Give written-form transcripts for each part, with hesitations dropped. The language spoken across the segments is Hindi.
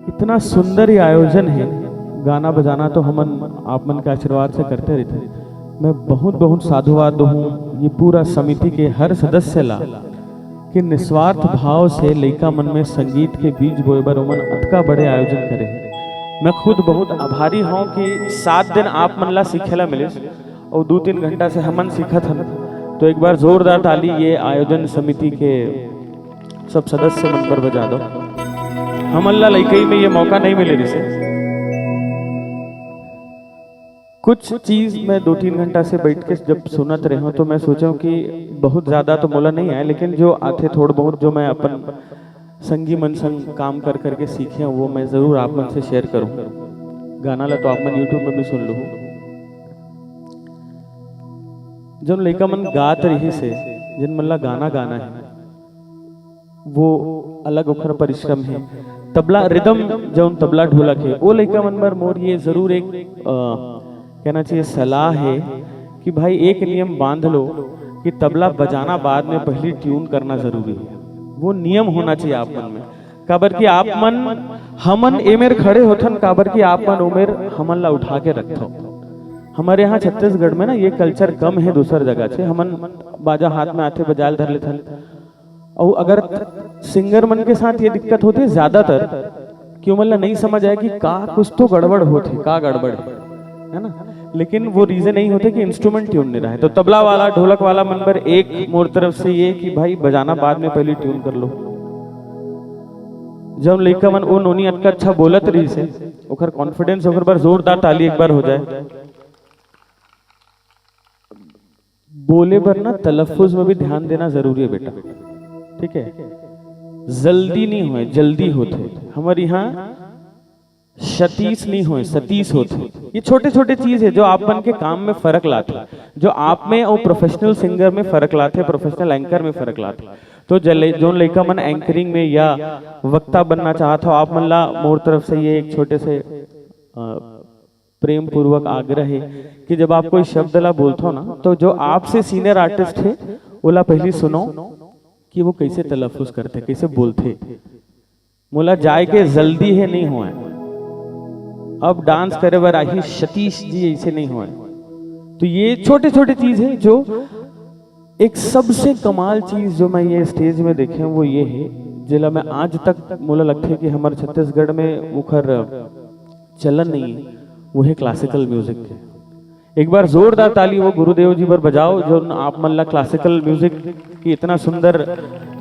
इतना सुंदर ही आयोजन है। गाना बजाना तो हम आप मन के आशीर्वाद से करते रहते हैं। मैं बहुत बहुत साधुवाद हूँ ये पूरा समिति के हर सदस्य ला कि निस्वार्थ भाव से लइका मन में संगीत के बीज बोए बर ओमन अतका बड़े आयोजन करे। मैं खुद बहुत आभारी हूँ कि 7 दिन आप मन ला सीखेला मिले और 2-3 घंटा से हमन सीखत हन। तो एक बार जोरदार ताली ये आयोजन समिति के सब सदस्य मन पर बजा दो। हमन ला लइकई में ये मौका नहीं मिले जैसे कुछ चीज मैं 2-3 घंटा से बैठ के जब सुनत रहे हूँ तो मैं सोचा कि बहुत ज्यादा तो मोला नहीं आया, लेकिन जो आते थोड़ा बहुत जो मैं अपन संगी मन संग काम कर करके सीखे वो मैं जरूर आप मन से शेयर करूँ। गाना ला तो आप मन यूट्यूब में भी सुन लो। जब लड़का मन गात रही से जिन मन ला गाना गाना है वो अलग उखर परिश्रम है। तबला रिदम जो तबला ढोलक है वो लड़का मन पर मोर ये जरूर एक कहना चाहिए सलाह है कि भाई एक नियम बांध लो कि तबला बजाना बाद में पहली ट्यून करना जरूरी है। वो नियम होना चाहिए आप मन में। काबर कि आप मन हमन एमेर खड़े होथन, काबर कि आप मन उमेर हमन ला उठा के रखो। हमारे यहाँ छत्तीसगढ़ में ना ये कल्चर कम है दूसर जगह से। हमन बाजा हाथ में आते बजाल धर लेथन और अगर सिंगर मन के साथ ये दिक्कत होती है ज्यादातर क्यों मतलब नहीं समझ आए कि का कुछ तो गड़बड़ होती का गड़बड़ है ना, लेकिन वो रीजन नहीं होते कि इंस्ट्रूमेंट ट्यून नहीं रहा है। तो तबला वाला ढोलक वाला मन पर एक मोर तरफ से ये कि भाई बजाना बाद में पहले ट्यून कर लो। जब लइका मन वो नोनी अटका अच्छा बोलत रही से ओकर कॉन्फिडेंस ओकर पर जोरदार ताली एक बार हो जाए। बोले पर ना तलफ्फुज में भी ध्यान देना जरूरी है बेटा, ठीक है। जल्दी नहीं होए जल्दी होते। हमारे यहाँ सतीश नहीं होए सतीश होते। ये छोटे छोटे चीज है जो आप मन के काम में फर्क लाते, जो आप में और प्रोफेशनल सिंगर में फर्क लाते, प्रोफेशनल एंकर में फर्क लाते। तो जो लड़का मन एंकरिंग में या वक्ता बनना चाहता हो आप मन ला मोर तरफ से ये एक छोटे से प्रेम पूर्वक आग्रह है कि जब आप कोई शब्द ला बोलते हो ना तो जो आपसे सीनियर आर्टिस्ट है ओला पहली सुनो कि वो कैसे तलफ्फुज करते कैसे बोलते। मोला जाए के जल्दी है नहीं हुआ अब डांस करे बर आई सतीश जी ऐसे नहीं हुआ। तो ये छोटे छोटे चीज है जो एक सबसे कमाल चीज जो मैं ये स्टेज में देखे वो ये है जिला मैं आज तक मोला लगता है कि हमारे छत्तीसगढ़ में मुखर चलन नहीं है वो है क्लासिकल म्यूजिक के। एक बार जोरदार ताली वो गुरुदेव जी पर बजाओ जो आप मन ला क्लासिकल म्यूजिक की इतना सुंदर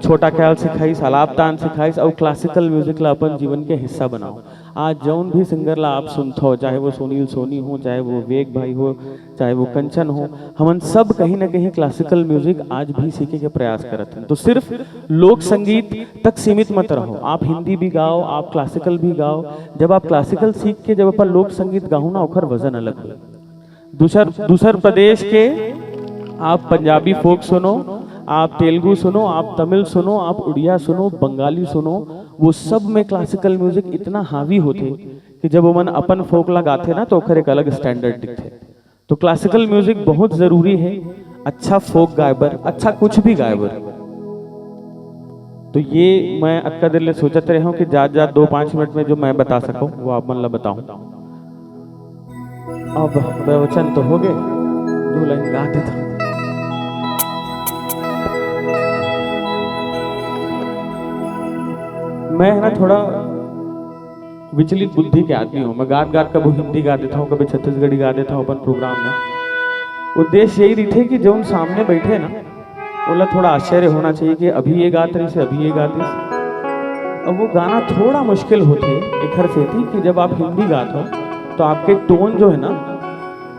छोटा ख्याल सिखाइस, आलाप तान सिखाइस और क्लासिकल म्यूजिक ला अपन जीवन के हिस्सा बनाओ। आज जौन भी सिंगर ला आप सुनते हो, चाहे वो सुनील सोनी हो, चाहे वो विवेक भाई हो, चाहे वो कंचन हो, हमन सब कहीं ना कहीं क्लासिकल म्यूजिक आज भी सीखे के प्रयास करते हैं। तो सिर्फ लोक संगीत तक सीमित मत रहो, आप हिंदी भी गाओ, आप क्लासिकल भी गाओ। जब आप क्लासिकल सीख के जब अपन लोक संगीत गाओ ना ओखर वजन अलग हो। दूसर प्रदेश के आप पंजाबी फोक सुनो, आप तेलुगु सुनो, आप तमिल सुनो, आप उड़िया सुनो, बंगाली सुनो, वो सब में क्लासिकल म्यूजिक इतना हावी होते कि जब वो मन अपन फोक लगाते ना तो ओखर एक अलग स्टैंडर्ड दिखते। तो क्लासिकल म्यूजिक बहुत जरूरी है अच्छा फोक गायबर, अच्छा कुछ भी गायबर। तो ये मैं अक्का दिल सोचते रहा हूँ कि ज्यादा 2-5 मिनट में जो मैं बता सकूं वो आप मन ला बताऊं। अब प्रवचन तो हो गए, 2 लाइन गा देता हूं। मैं है ना थोड़ा विचलित बुद्धि के आदमी हूँ। मैं गात गात कभी हिंदी गा देता हूँ, कभी छत्तीसगढ़ी गा देता हूँ अपन प्रोग्राम में। उद्देश्य यही रही थे कि जो उन सामने बैठे ना बोला थोड़ा आश्चर्य होना चाहिए कि अभी ये गात रही से अभी ये गाते से। अब वो गाना थोड़ा मुश्किल होते एक हर से थी कि जब आप हिंदी गाते हो तो आपके टोन जो है ना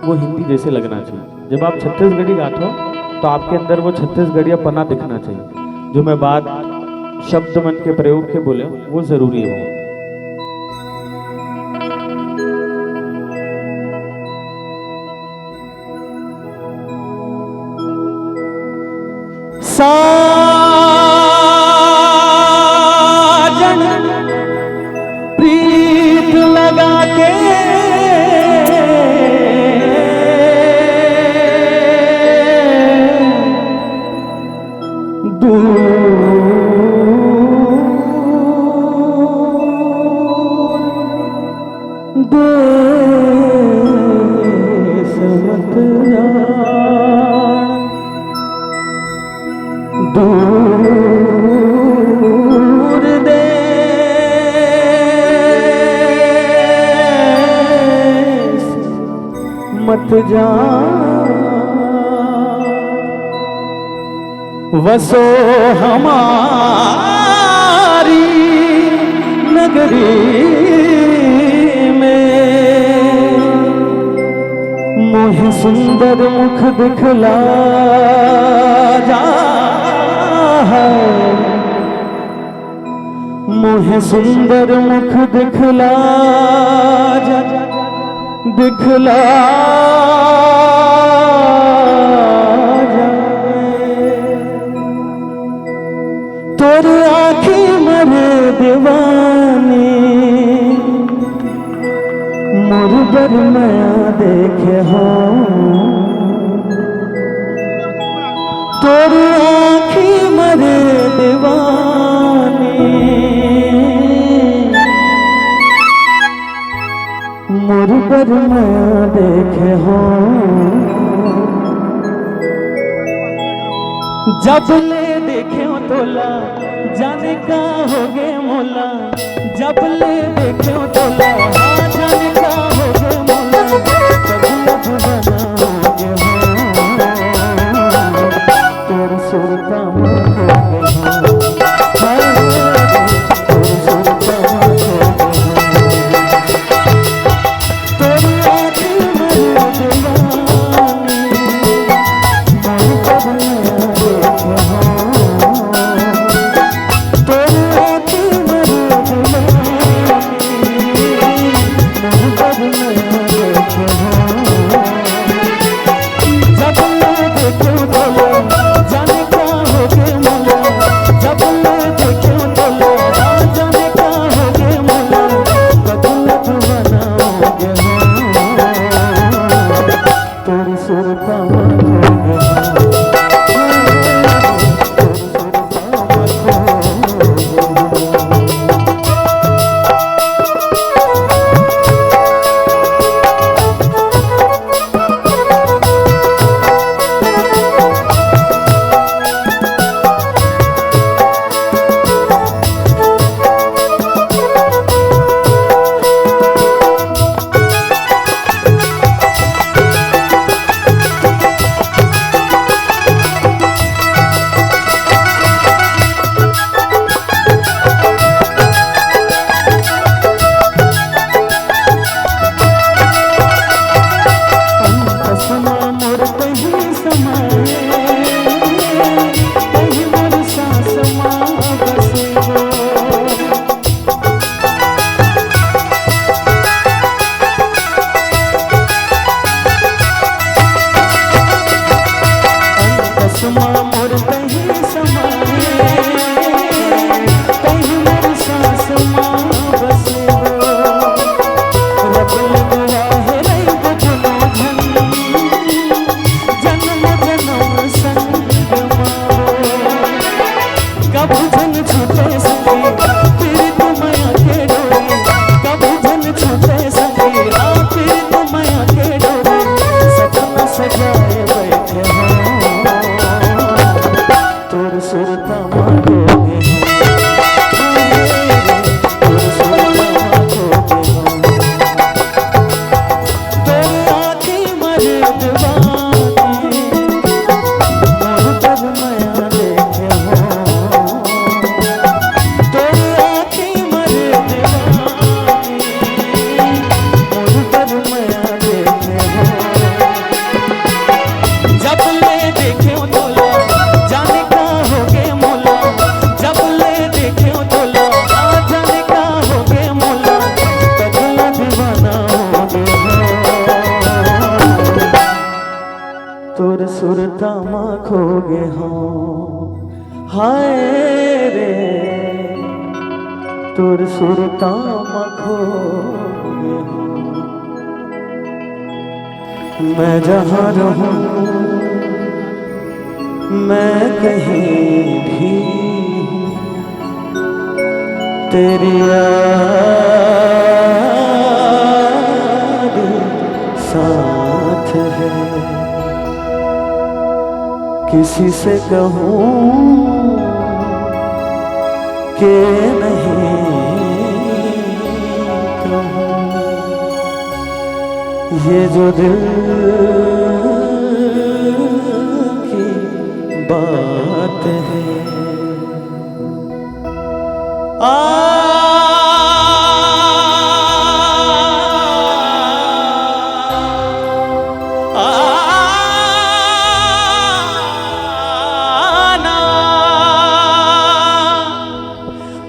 वो हिंदी जैसे लगना चाहिए। जब आप छत्तीसगढ़ी गाते हो तो आपके अंदर वो छत्तीसगढ़िया पना दिखना चाहिए। जो मैं बात शब्द मन के प्रयोग के बोले वो जरूरी है। साजन प्रीत लगा के दूर मत जा वसो हमारी नगरी में, मोह सुंदर मुख दिखला जा है, मोह सुंदर मुख दिखला जा, दिखला तोरे आँखी मरे दीवानी मोर बर नया देखे हो, तोरे आँखी मरे दीवानी मोर बर नया देखे हो, जब ले देखे तोला जाने का हो गे मोला, जब ले देखे तोला जाने का हो गे मोला, तब बना हो गे हो तोर सुरता हो गे हो, तोर सुरता हो गे हो, तोर आँखी मरे दीवानी मोर पर नया देखे हो, तोर सुरता माँ खोगे हो, हाय रे तोर सुरता माँ खोगे हो, मैं जहाँ रहूं मैं कहीं भी तेरी याद साथ है, किसी से कहूँ कि नहीं कहूँ, ये जो दिल की बात है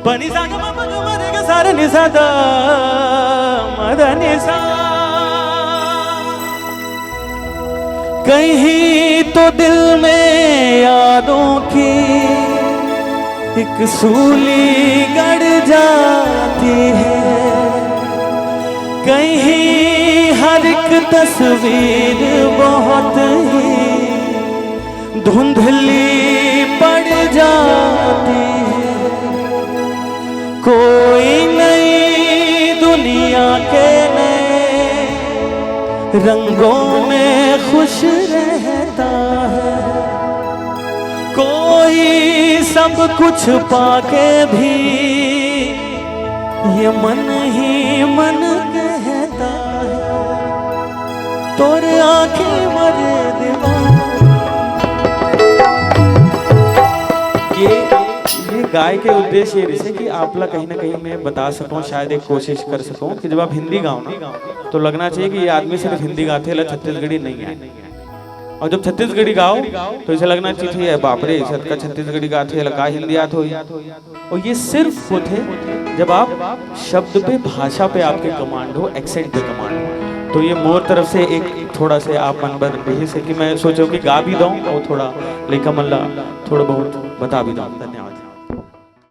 पनि साग मरेगा सारे निशा दा मदनिसा कहीं तो दिल में यादों की एक सूली गड़ जाती है, कहीं हर एक तस्वीर बहुत ही धुंधली पड़ जाती है। कोई नई दुनिया के नए रंगों में खुश रहता है, कोई सब कुछ पाके भी ये मन ही मन कहता है। तोरे आंखें मरे दीवाना। ये गाय के उद्देश्य ये रहे कि आपला कहीं ना कहीं मैं बता सकूं, शायद एक कोशिश कर सकूं कि जब आप हिंदी गाओ ना तो लगना चाहिए कि ये आदमी सिर्फ हिंदी गाते हैं, छत्तीसगढ़ी नहीं है। और जब छत्तीसगढ़ी गाओ तो इसे लगना चाहिए बाप रे सत का छत्तीसगढ़ी गाते हैं, लगा हिंदी आते हो। और ये सिर्फ होते जब आप शब्द पे, भाषा पे आपके कमांड हो, एक्सेंट पे कमांड हो। तो ये मोर तरफ से एक थोड़ा से आप मन बर यही से कि मैं सोचो कि गा भी दूं और थोड़ा लेखा मल्ला थोड़ा बहुत बता भी दूं। धन्यवाद।